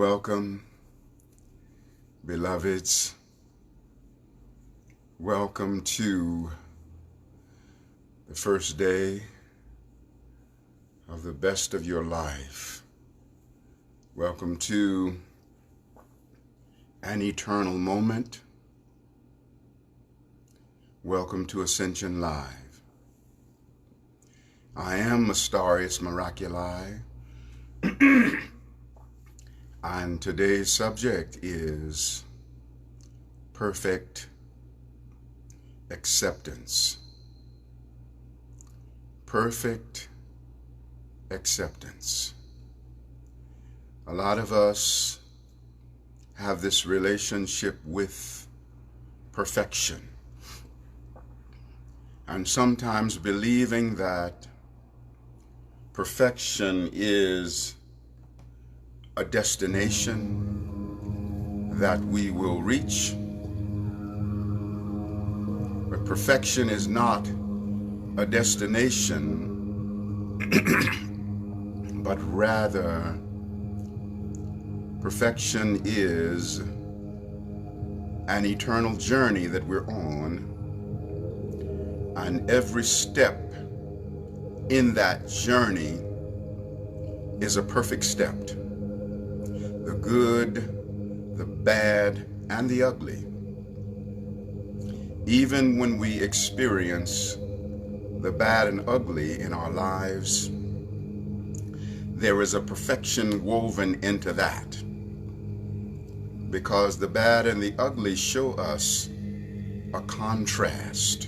Welcome, beloveds. Welcome to the first day of the best of your life. Welcome to an eternal moment. Welcome to Ascension Live. I am Astarius Miraculii. And today's subject is perfect acceptance. Perfect acceptance. A lot of us have this relationship with perfection, and sometimes believing that perfection is a destination that we will reach. But perfection is not a destination, but rather perfection is an eternal journey that we're on, and every step in that journey is a perfect step. The good, the bad, and the ugly. Even when we experience the bad and ugly in our lives, there is a perfection woven into that. Because the bad and the ugly show us a contrast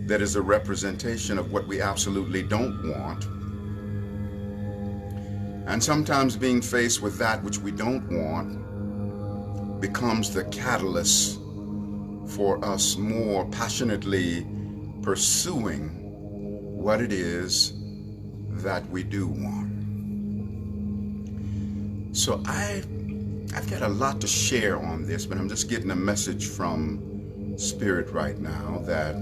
that is a representation of what we absolutely don't want. And sometimes being faced with that which we don't want becomes the catalyst for us more passionately pursuing what it is that we do want. So I've got a lot to share on this, but I'm just getting a message from Spirit right now that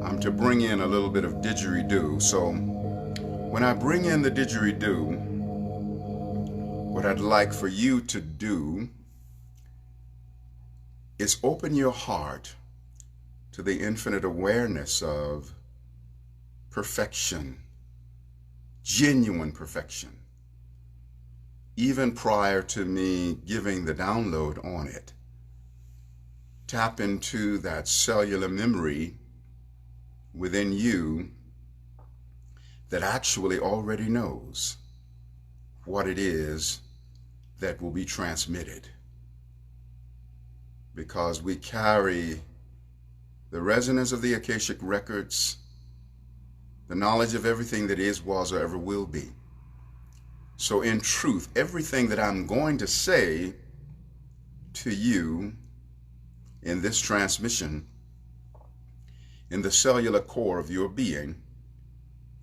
I'm to bring in a little bit of Didgeridoo. So when I bring in the Didgeridoo, what I'd like for you to do is open your heart to the infinite awareness of perfection, genuine perfection, even prior to me giving the download on it. Tap into that cellular memory within you that actually already knows what it is that will be transmitted. Because we carry the resonance of the Akashic records, the knowledge of everything that is, was, or ever will be. So in truth, everything that I'm going to say to you in this transmission, in the cellular core of your being,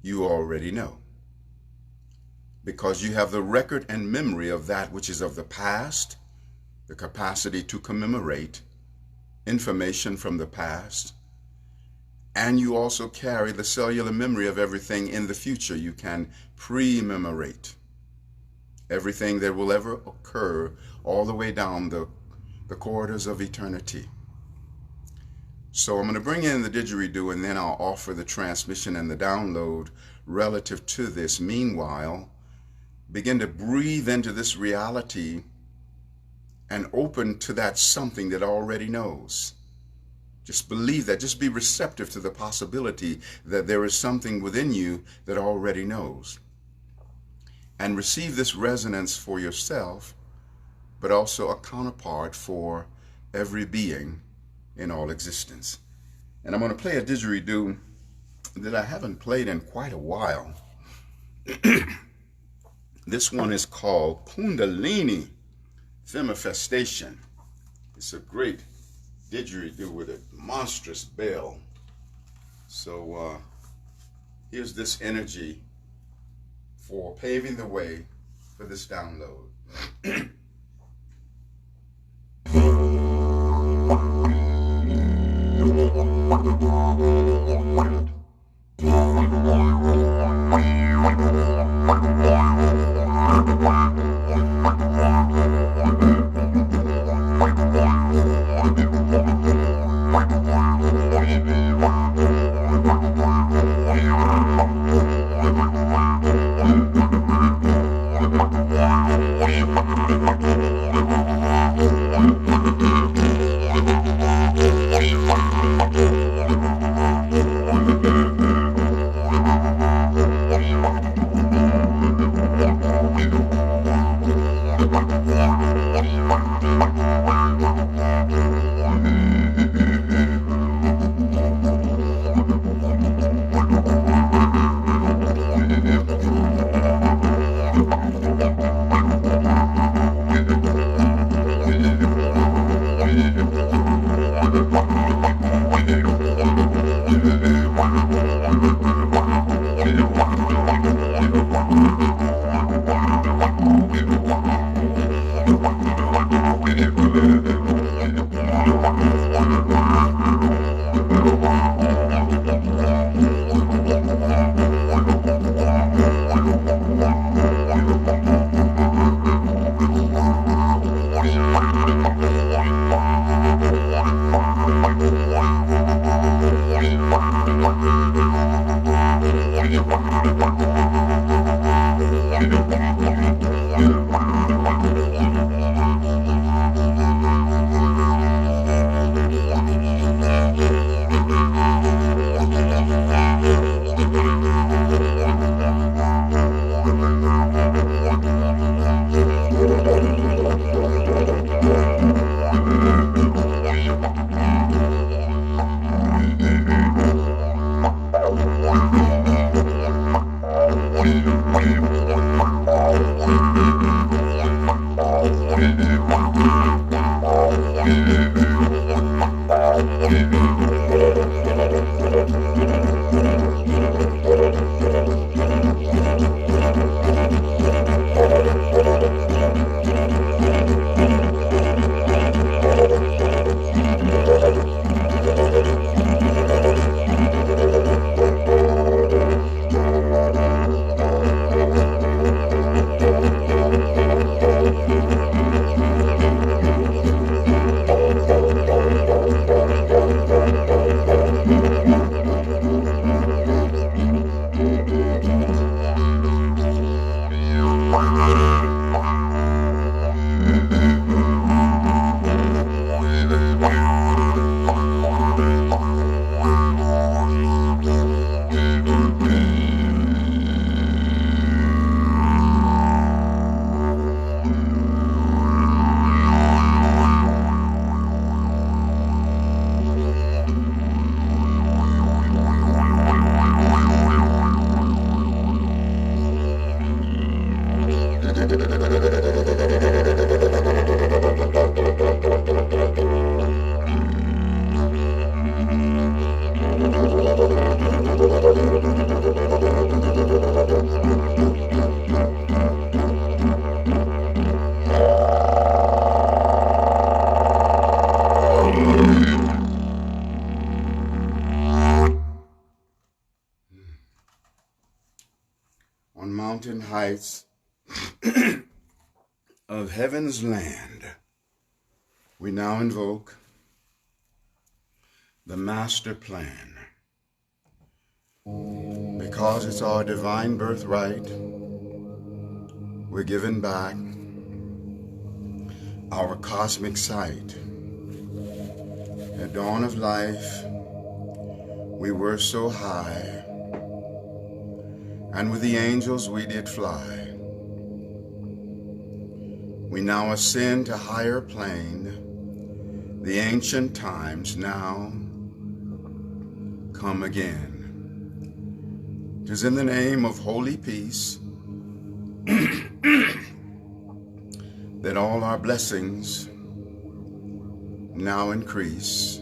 you already know, because you have the record and memory of that which is of the past, the capacity to commemorate information from the past, and you also carry the cellular memory of everything in the future. You can pre-memorate everything that will ever occur all the way down the corridors of eternity. So I'm going to bring in the Didgeridoo, and then I'll offer the transmission and the download relative to this. Meanwhile, begin to breathe into this reality and open to that something that already knows. Just believe that. Just be receptive to the possibility that there is something within you that already knows. And receive this resonance for yourself, but also a counterpart for every being in all existence. And I'm going to play a Didgeridoo that I haven't played in quite a while. This one is called Kundalini Femifestation. It's a great Didgeridoo with a monstrous bell. So here's this energy for paving the way for this download. On mountain heights of heaven's land, we now invoke the master plan. Because it's our divine birthright, we're given back our cosmic sight. At dawn of life, we were so high, and with the angels we did fly. We now ascend to higher plane. The ancient times now come again. 'Tis in the name of holy peace that all our blessings now increase.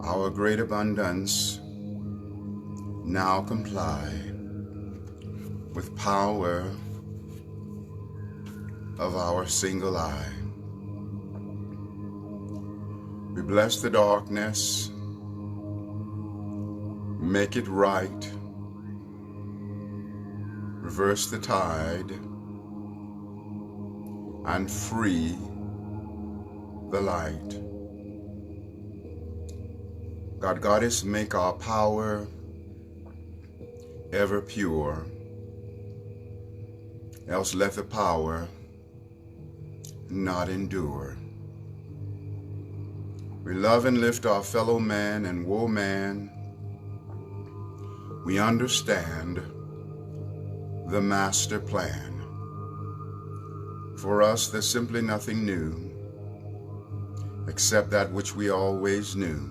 Our great abundance now comply with power of our single eye. We bless the darkness, make it right, reverse the tide, and free the light. God, Goddess, make our power ever pure, else let the power not endure. We love and lift our fellow man and woman. We understand the master plan. For us, there's simply nothing new except that which we always knew.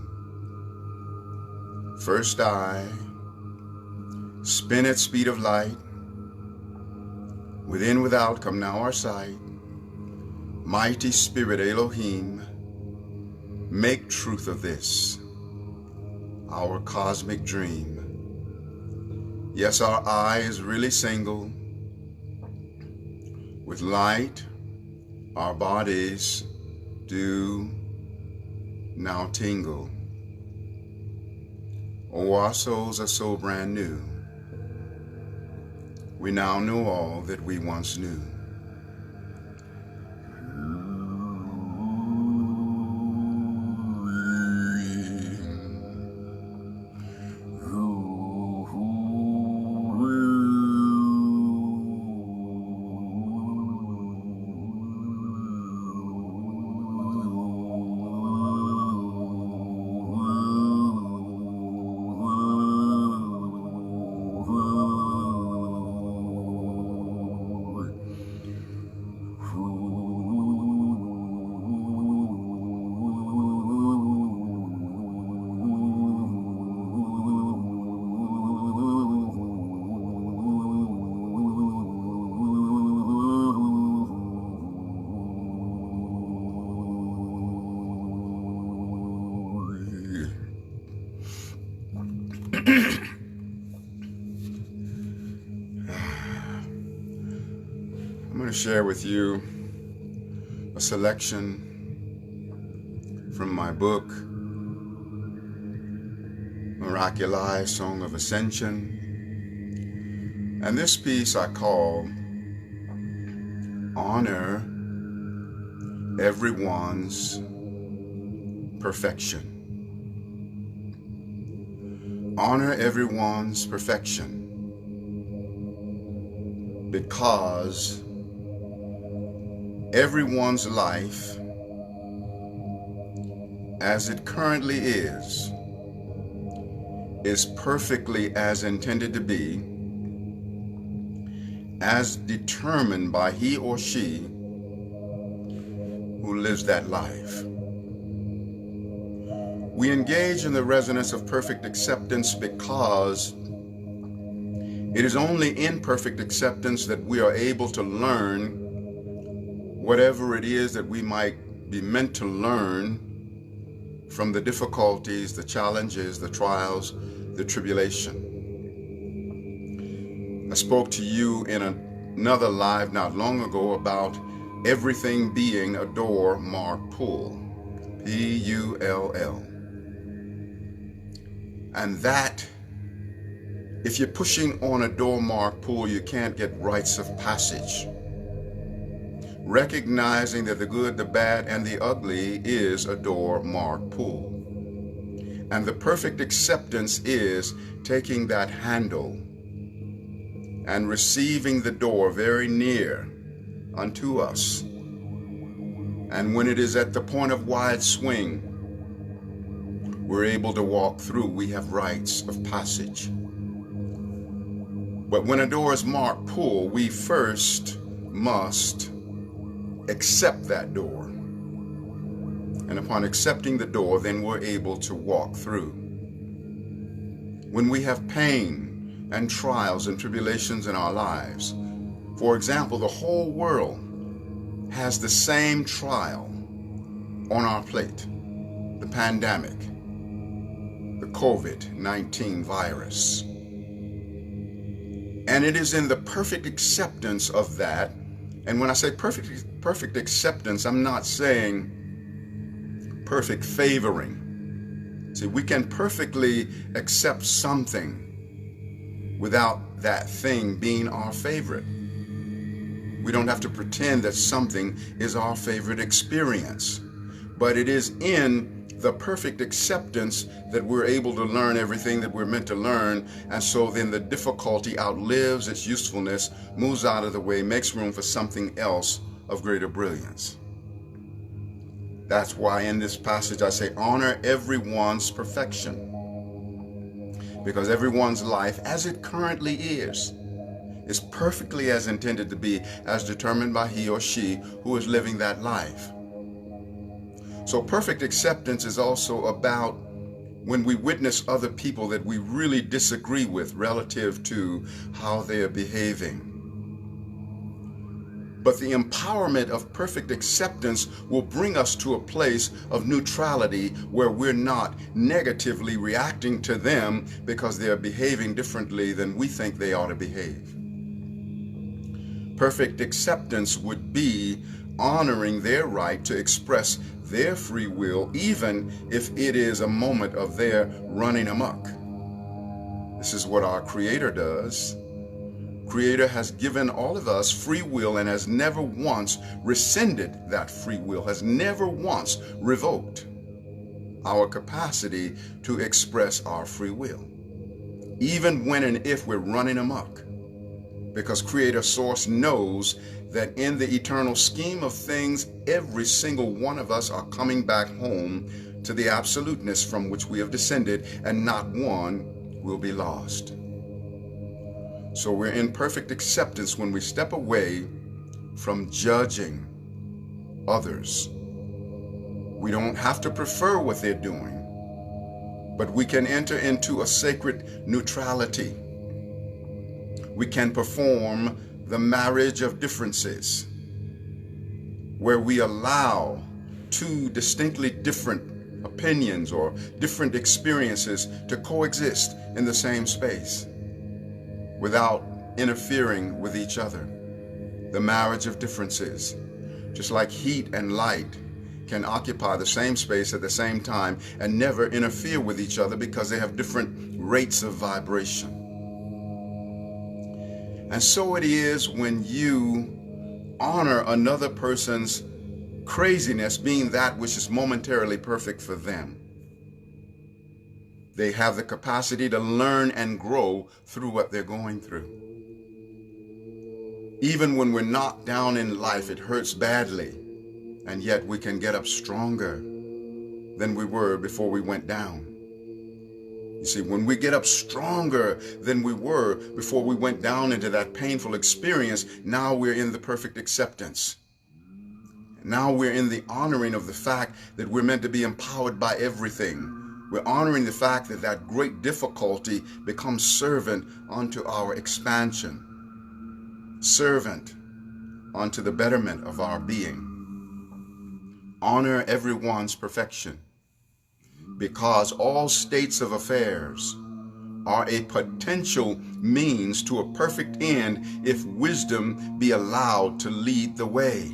First eye, spin at speed of light. Within, without, come now our sight. Mighty Spirit Elohim, make truth of this our cosmic dream. Yes, our eye is really single. With light, our bodies do now tingle. Oh, our souls are so brand new. We now know all that we once knew. I'm going to share with you a selection from my book, Miraculii, Song of Ascension. And this piece I call Honor Everyone's Perfection. Honor everyone's perfection, because everyone's life as it currently is perfectly as intended to be, as determined by he or she who lives that life. We engage in the resonance of perfect acceptance because it is only in perfect acceptance that we are able to learn whatever it is that we might be meant to learn from the difficulties, the challenges, the trials, the tribulation. I spoke to you in another live not long ago about everything being a door marked pull, P-U-L-L. And that, if you're pushing on a door marked pull, you can't get rites of passage. Recognizing that the good, the bad, and the ugly is a door marked pull. And the perfect acceptance is taking that handle and receiving the door very near unto us. And when it is at the point of wide swing, we're able to walk through. We have rites of passage. But when a door is marked pull, we first must accept that door. And upon accepting the door, then we're able to walk through. When we have pain and trials and tribulations in our lives, for example, the whole world has the same trial on our plate, the pandemic, the COVID-19 virus. And it is in the perfect acceptance of that. And when I say perfect acceptance, I'm not saying perfect favoring. See, we can perfectly accept something without that thing being our favorite. We don't have to pretend that something is our favorite experience. But it is in the perfect acceptance that we're able to learn everything that we're meant to learn. And so then the difficulty outlives its usefulness, moves out of the way, makes room for something else of greater brilliance. That's why in this passage I say, honor everyone's perfection. Because everyone's life, as it currently is perfectly as intended to be, as determined by he or she who is living that life. So perfect acceptance is also about when we witness other people that we really disagree with relative to how they are behaving. But the empowerment of perfect acceptance will bring us to a place of neutrality where we're not negatively reacting to them because they're behaving differently than we think they ought to behave. Perfect acceptance would be honoring their right to express their free will, even if it is a moment of their running amok. This is what our Creator does. Creator has given all of us free will and has never once rescinded that free will, has never once revoked our capacity to express our free will, even when and if we're running amok. Because Creator Source knows that in the eternal scheme of things, every single one of us are coming back home to the absoluteness from which we have descended, and not one will be lost. So we're in perfect acceptance when we step away from judging others. We don't have to prefer what they're doing, but we can enter into a sacred neutrality. We can perform the marriage of differences, where we allow two distinctly different opinions or different experiences to coexist in the same space without interfering with each other. The marriage of differences, just like heat and light, can occupy the same space at the same time and never interfere with each other because they have different rates of vibration. And so it is when you honor another person's craziness being that which is momentarily perfect for them. They have the capacity to learn and grow through what they're going through. Even when we're knocked down in life, it hurts badly, and yet we can get up stronger than we were before we went down. You see, when we get up stronger than we were before we went down into that painful experience, now we're in the perfect acceptance. Now we're in the honoring of the fact that we're meant to be empowered by everything. We're honoring the fact that that great difficulty becomes servant unto our expansion, servant unto the betterment of our being. Honor everyone's perfection, because all states of affairs are a potential means to a perfect end if wisdom be allowed to lead the way.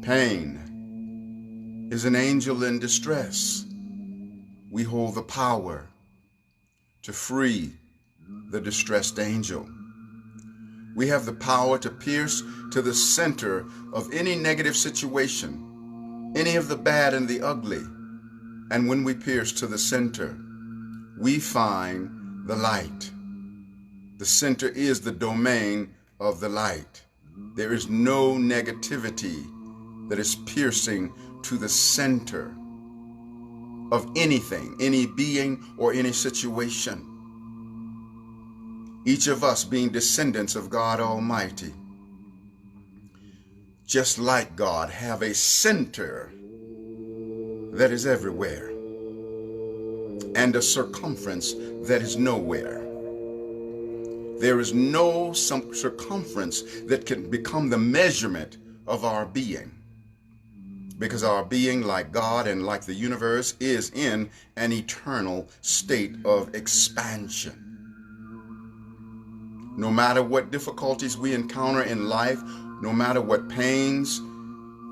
Pain is an angel in distress. We hold the power to free the distressed angel. We have the power to pierce to the center of any negative situation, any of the bad and the ugly. And when we pierce to the center, we find the light. The center is the domain of the light. There is no negativity that is piercing to the center of anything, any being, or any situation. Each of us being descendants of God Almighty, just like God, have a center that is everywhere and a circumference that is nowhere. There is no circumference that can become the measurement of our being, because our being, like God and like the universe, is in an eternal state of expansion. No matter what difficulties we encounter in life, no matter what pains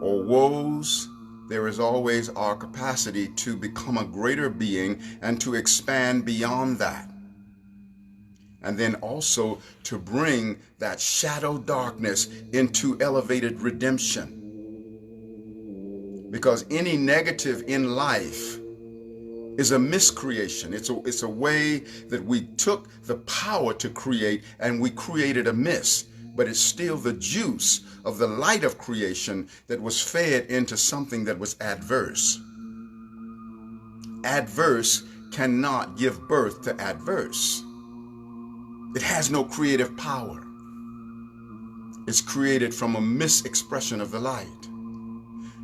or woes, there is always our capacity to become a greater being and to expand beyond that. And then also to bring that shadow darkness into elevated redemption. Because any negative in life is a miscreation. It's a way that we took the power to create and we created amiss. But it's still the juice of the light of creation that was fed into something that was adverse. Adverse cannot give birth to adverse. It has no creative power. It's created from a misexpression of the light.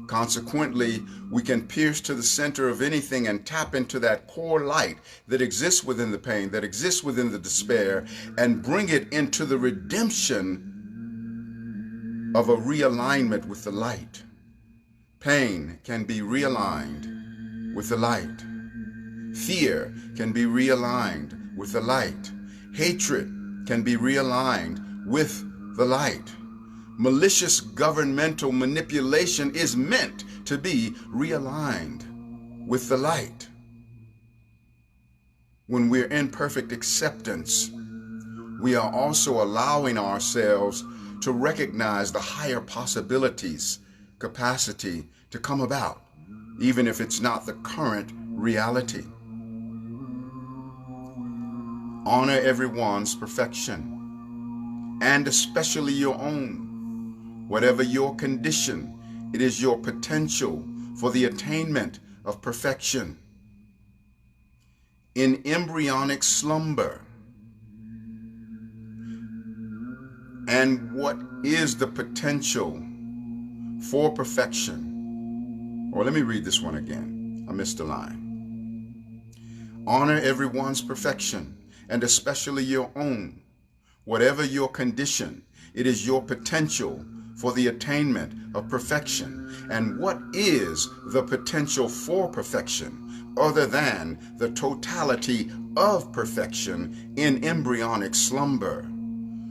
Consequently, we can pierce to the center of anything and tap into that core light that exists within the pain, that exists within the despair, and bring it into the redemption of a realignment with the light. Pain can be realigned with the light. Fear can be realigned with the light. Hatred can be realigned with the light. Malicious governmental manipulation is meant to be realigned with the light. When we're in perfect acceptance, we are also allowing ourselves to recognize the higher possibilities, capacity to come about, even if it's not the current reality. Honor everyone's perfection, and especially your own. Whatever your condition, it is your potential for the attainment of perfection. In embryonic slumber. And what is the potential for perfection? Or let me read this one again. I missed a line. Honor everyone's perfection, and especially your own. Whatever your condition, it is your potential for the attainment of perfection. And what is the potential for perfection other than the totality of perfection in embryonic slumber?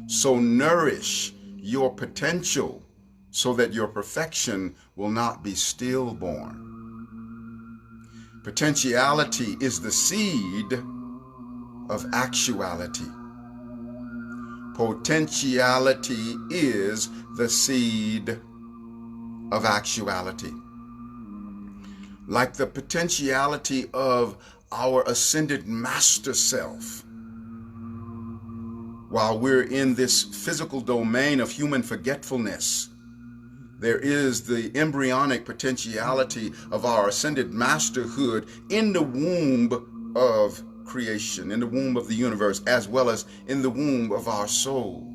So nourish your potential so that your perfection will not be stillborn. Potentiality is the seed of actuality. Potentiality is the seed of actuality. Like the potentiality of our ascended master self. While we're in this physical domain of human forgetfulness, there is the embryonic potentiality of our ascended masterhood in the womb of creation, in the womb of the universe, as well as in the womb of our soul.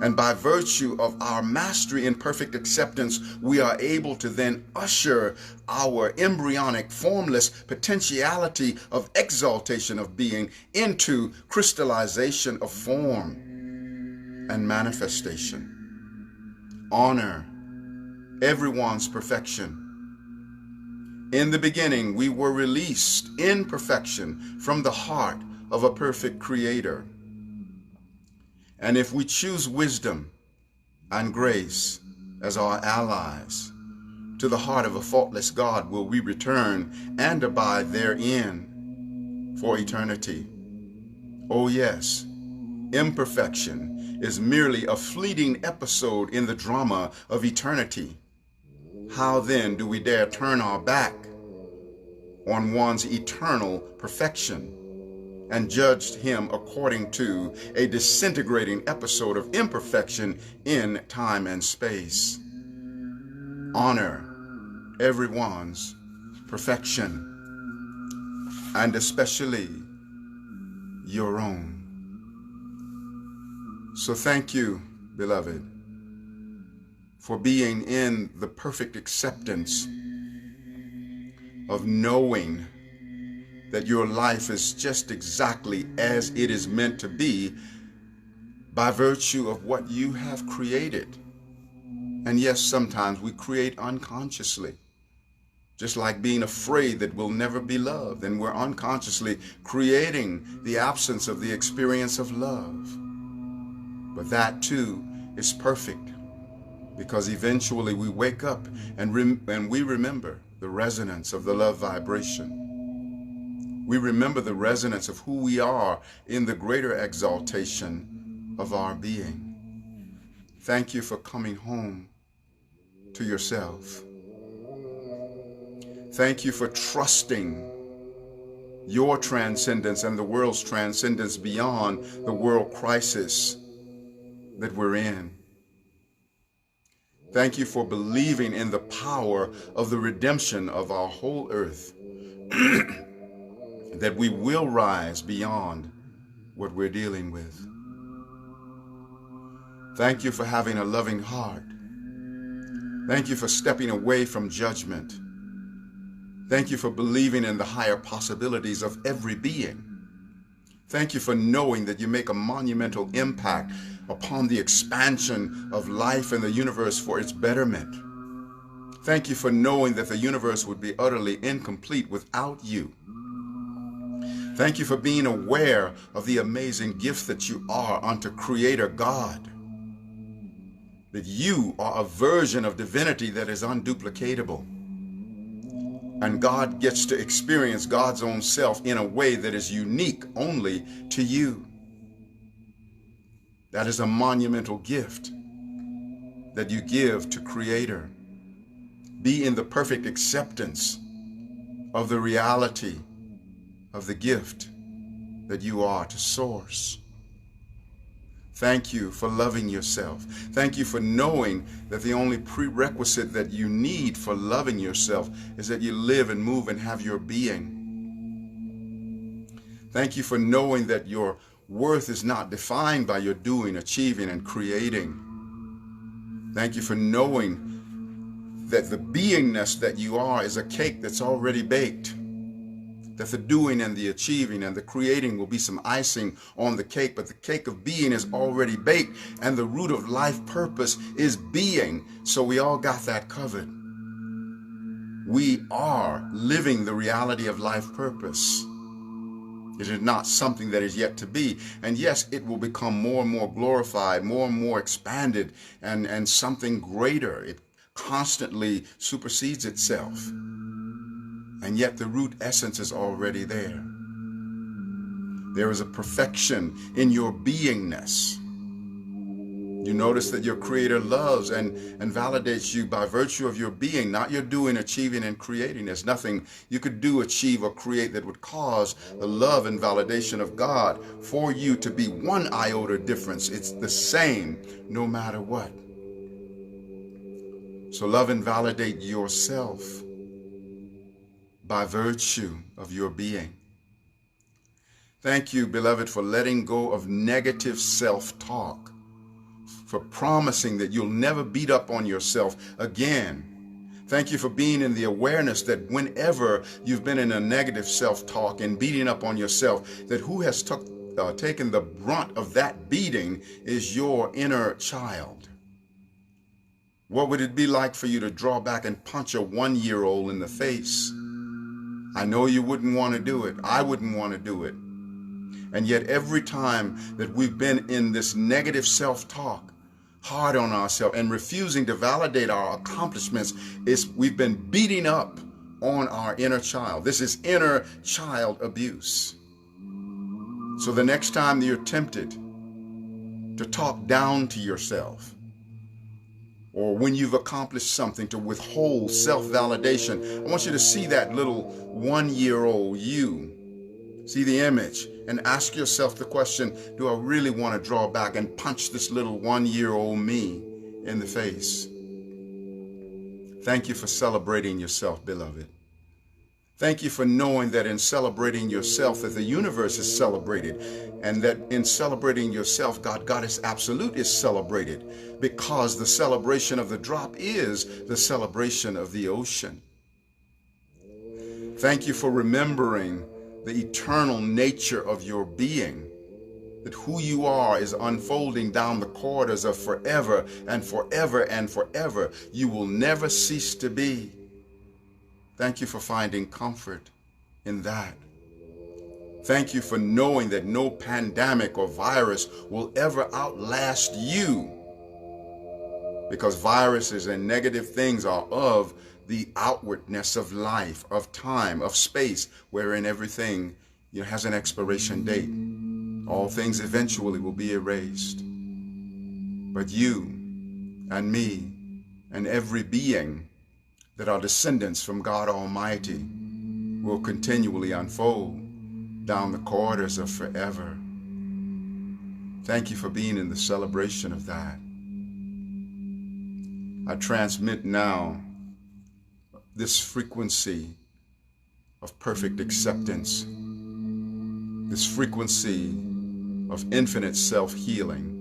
And by virtue of our mastery in perfect acceptance, we are able to then usher our embryonic, formless potentiality of exaltation of being into crystallization of form and manifestation. Honor everyone's perfection. In the beginning, we were released in perfection from the heart of a perfect creator. And if we choose wisdom and grace as our allies, to the heart of a faultless God will we return and abide therein for eternity. Oh yes, imperfection is merely a fleeting episode in the drama of eternity. How then do we dare turn our back on one's eternal perfection and judge him according to a disintegrating episode of imperfection in time and space? Honor everyone's perfection, and especially your own. So thank you, beloved, for being in the perfect acceptance of knowing that your life is just exactly as it is meant to be by virtue of what you have created. And yes, sometimes we create unconsciously, just like being afraid that we'll never be loved, and we're unconsciously creating the absence of the experience of love. But that too is perfect, because eventually we wake up and we remember the resonance of the love vibration. We remember the resonance of who we are in the greater exaltation of our being. Thank you for coming home to yourself. Thank you for trusting your transcendence and the world's transcendence beyond the world crisis that we're in. Thank you for believing in the power of the redemption of our whole earth, that we will rise beyond what we're dealing with. Thank you for having a loving heart. Thank you for stepping away from judgment. Thank you for believing in the higher possibilities of every being. Thank you for knowing that you make a monumental impact upon the expansion of life in the universe for its betterment. Thank you for knowing that the universe would be utterly incomplete without you. Thank you for being aware of the amazing gift that you are unto Creator God. That you are a version of divinity that is unduplicatable. And God gets to experience God's own self in a way that is unique only to you. That is a monumental gift that you give to Creator. Be in the perfect acceptance of the reality of the gift that you are to Source. Thank you for loving yourself. Thank you for knowing that the only prerequisite that you need for loving yourself is that you live and move and have your being. Thank you for knowing that your worth is not defined by your doing, achieving, and creating. Thank you for knowing that the beingness that you are is a cake that's already baked. That the doing and the achieving and the creating will be some icing on the cake, but the cake of being is already baked, and the root of life purpose is being. So we all got that covered. We are living the reality of life purpose. It is not something that is yet to be. And yes, it will become more and more glorified, more and more expanded, and something greater. It constantly supersedes itself. And yet the root essence is already there. There is a perfection in your beingness. You notice that your Creator loves and validates you by virtue of your being, not your doing, achieving, and creating. There's nothing you could do, achieve, or create that would cause the love and validation of God for you to be one iota difference. It's the same no matter what. So love and validate yourself by virtue of your being. Thank you, beloved, for letting go of negative self-talk, for promising that you'll never beat up on yourself again. Thank you for being in the awareness that whenever you've been in a negative self-talk and beating up on yourself, that who has taken the brunt of that beating is your inner child. What would it be like for you to draw back and punch a 1-year-old in the face? I know you wouldn't want to do it. I wouldn't want to do it. And yet every time that we've been in this negative self-talk, hard on ourselves and refusing to validate our accomplishments, we've been beating up on our inner child. This is inner child abuse. So the next time you're tempted to talk down to yourself, or when you've accomplished something, to withhold self-validation, I want you to see that little 1-year-old you. See the image and ask yourself the question, do I really want to draw back and punch this little 1-year-old me in the face? Thank you for celebrating yourself, beloved. Thank you for knowing that in celebrating yourself, that the universe is celebrated, and that in celebrating yourself, God, Goddess Absolute is celebrated, because the celebration of the drop is the celebration of the ocean. Thank you for remembering the eternal nature of your being, that who you are is unfolding down the corridors of forever and forever and forever. You will never cease to be. Thank you for finding comfort in that. Thank you for knowing that no pandemic or virus will ever outlast you, because viruses and negative things are of the outwardness of life, of time, of space, wherein everything has an expiration date. All things eventually will be erased. But you and me and every being that are descendants from God Almighty will continually unfold down the corridors of forever. Thank you for being in the celebration of that. I transmit now this frequency of perfect acceptance, this frequency of infinite self-healing.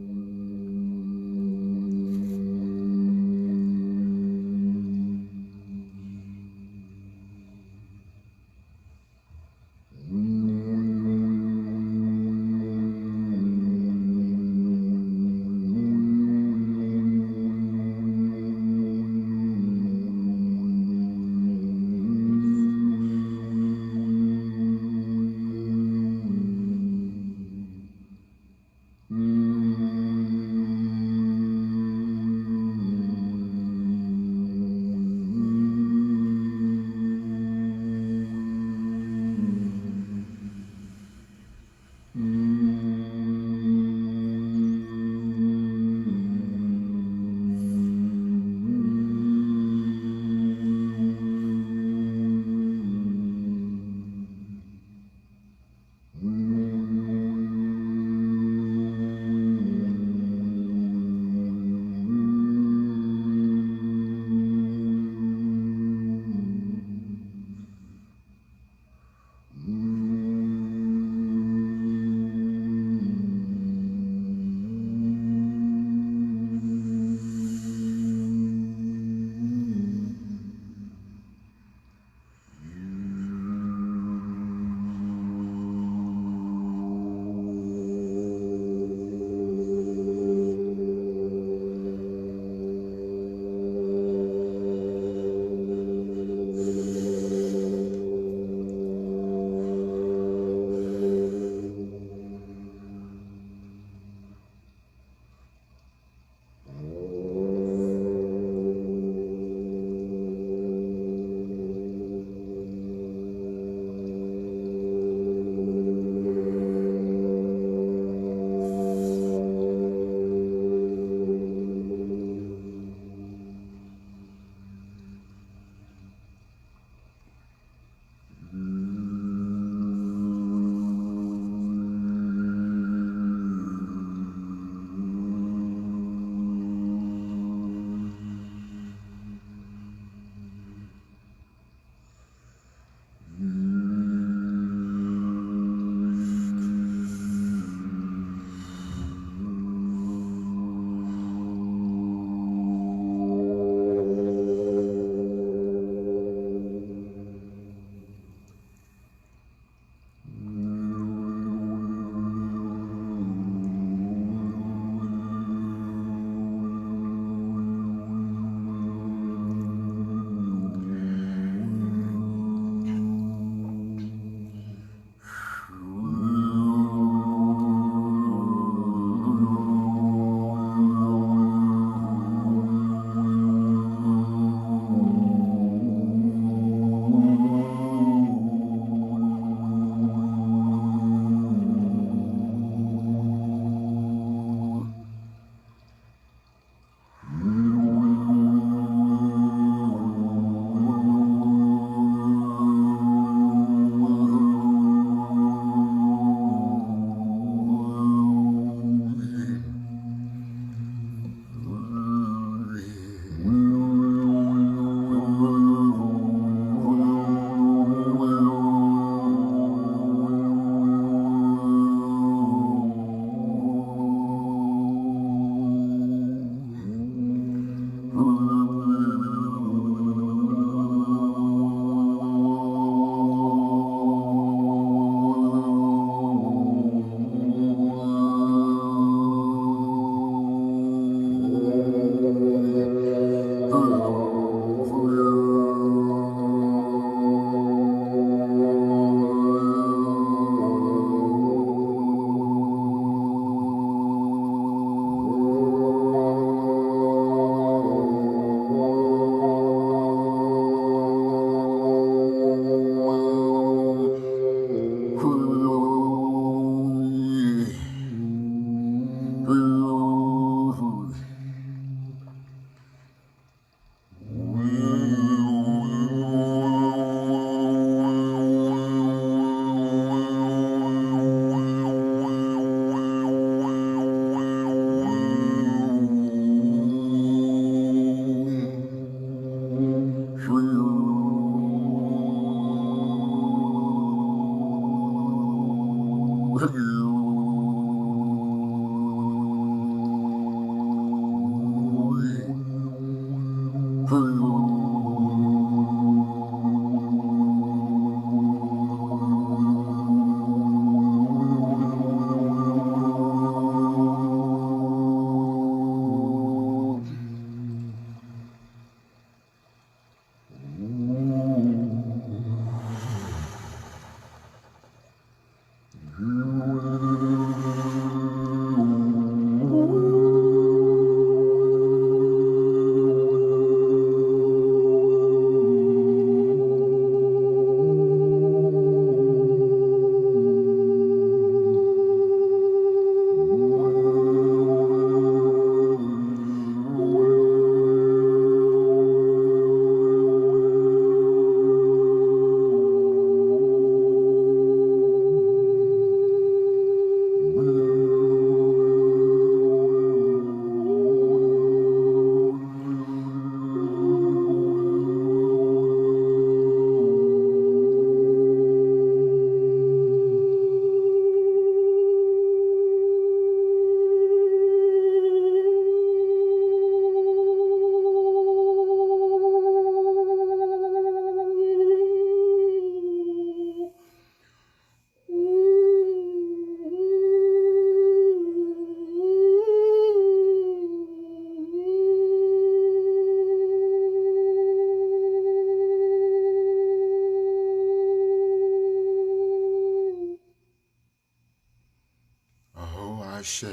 Ashe.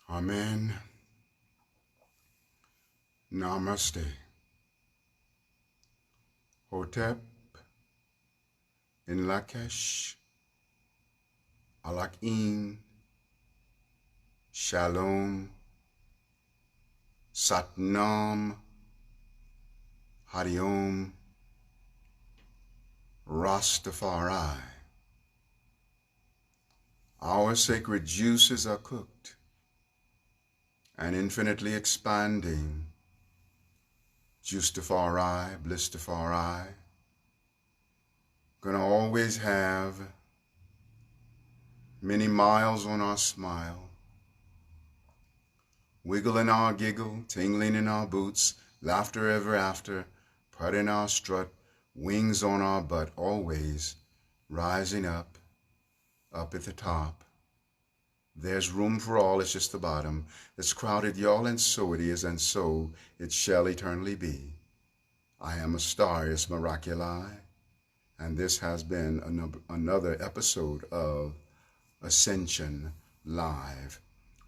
Amen. Namaste. Hotep, in Lakesh, Alakin, Shalom, Satnam, Hariom, Rastafari. Our sacred juices are cooked and infinitely expanding. Justafari, Blistafari, gonna always have many miles on our smile, wiggle in our giggle, tingling in our boots, laughter ever after, put in our strut, wings on our butt, always rising up at the top. There's room for all, it's just the bottom. It's crowded, y'all, and so it is, and so it shall eternally be. I am Astarius Miraculii, and this has been another episode of Ascension Live,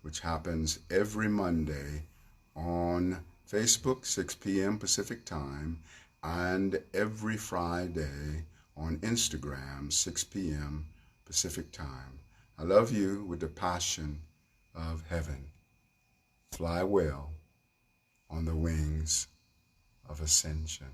which happens every Monday on Facebook, 6 p.m. Pacific Time, and every Friday on Instagram, 6 p.m. Pacific Time. I love you with the passion of heaven. Fly well on the wings of ascension.